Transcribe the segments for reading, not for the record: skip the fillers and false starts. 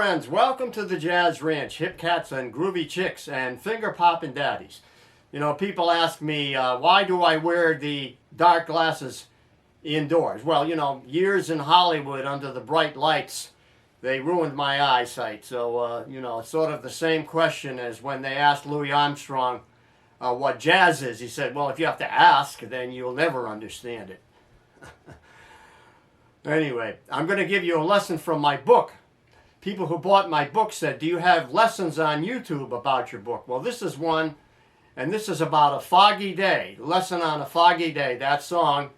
friends, welcome to the Jazz Ranch, hip cats and groovy chicks and finger popping daddies. You know, people ask me, why do I wear the dark glasses indoors? Well, you know, years in Hollywood under the bright lights, they ruined my eyesight. So, you know, it's sort of the same question as when they asked Louis Armstrong what jazz is. He said, well, if you have to ask, then you'll never understand it. Anyway, I'm going to give you a lesson from my book. People who bought my book said, do you have lessons on YouTube about your book? Well, this is one, and this is about a foggy day. Lesson on a foggy day, that song,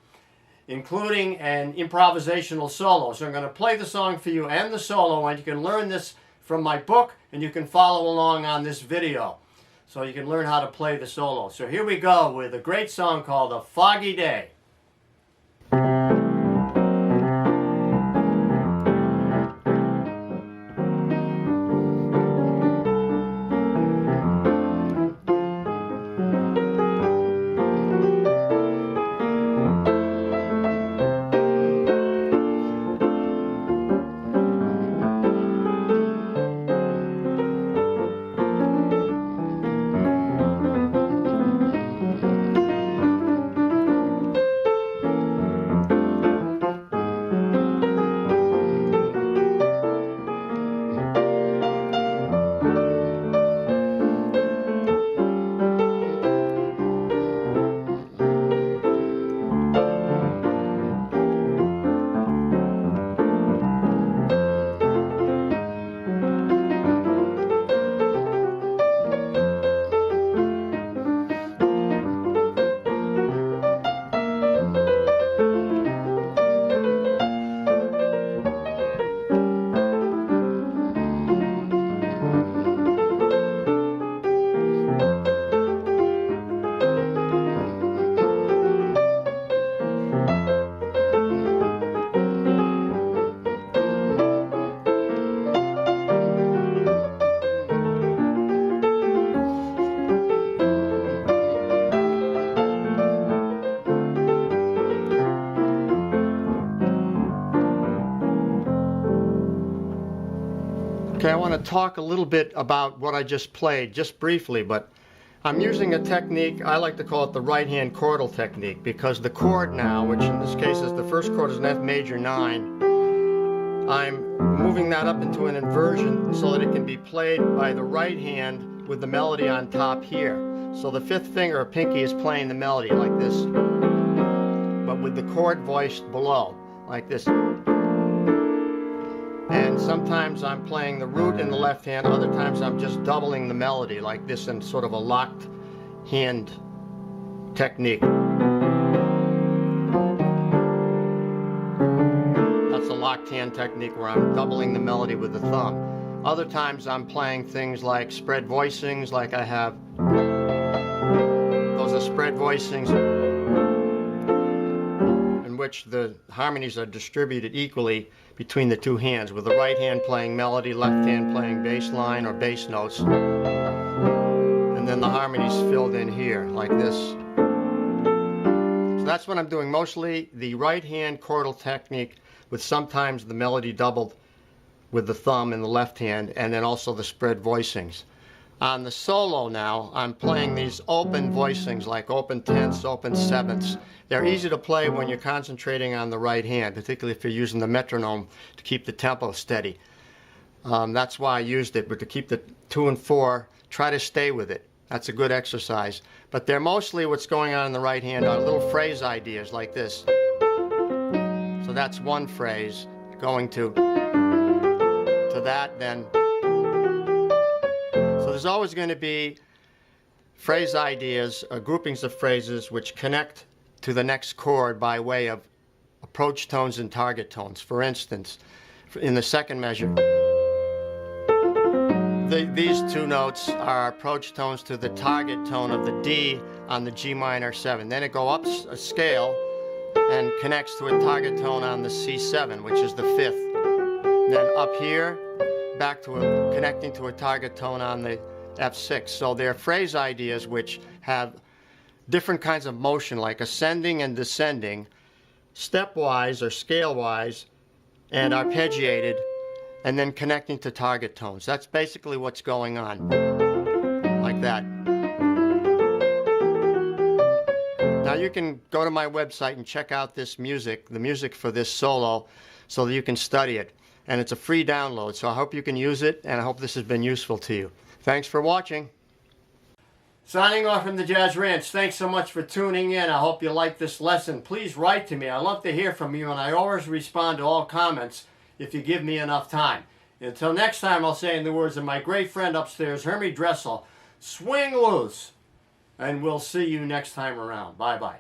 including an improvisational solo. So I'm going to play the song for you and the solo, and you can learn this from my book, and you can follow along on this video. So you can learn how to play the solo. So here we go with a great song called A Foggy Day. Okay, I want to talk a little bit about what I just played, just briefly, but I'm using a technique, I like to call it the right-hand chordal technique, because the chord now, which in this case is the first chord is an F major 9, I'm moving that up into an inversion so that it can be played by the right hand with the melody on top here. So the fifth finger or pinky is playing the melody like this, but with the chord voiced below, like this. And sometimes I'm playing the root in the left hand, other times I'm just doubling the melody like this in sort of a locked hand technique. That's a locked hand technique where I'm doubling the melody with the thumb. Other times I'm playing things like spread voicings, like I have. Those are spread voicings in which the harmonies are distributed equally between the two hands, with the right hand playing melody, left hand playing bass line or bass notes, and then the harmonies filled in here like this. So that's what I'm doing, mostly the right hand chordal technique, with sometimes the melody doubled with the thumb in the left hand, and then also the spread voicings. On the solo now, I'm playing these open voicings, like open tenths, open sevenths. They're easy to play when you're concentrating on the right hand, particularly if you're using the metronome to keep the tempo steady. That's why I used it, but to keep the 2 and 4, try to stay with it. That's a good exercise. But they're mostly, what's going on in the right hand are little phrase ideas like this. So that's one phrase, going to that, then. So there's always going to be phrase ideas, groupings of phrases which connect to the next chord by way of approach tones and target tones. For instance, in the second measure, these two notes are approach tones to the target tone of the D on the G minor 7. Then it goes up a scale and connects to a target tone on the C7, which is the 5th. Then up here, back to connecting to a target tone on the F6. So they're phrase ideas which have different kinds of motion, like ascending and descending, stepwise or scale-wise, and arpeggiated and then connecting to target tones. That's basically what's going on, like that. Now you can go to my website and check out this music, the music for this solo, so that you can study it. And it's a free download, so I hope you can use it, and I hope this has been useful to you. Thanks for watching. Signing off from the Jazz Ranch. Thanks so much for tuning in. I hope you like this lesson. Please write to me. I love to hear from you, and I always respond to all comments if you give me enough time. Until next time, I'll say in the words of my great friend upstairs, Hermie Dressel, swing loose, and we'll see you next time around. Bye-bye.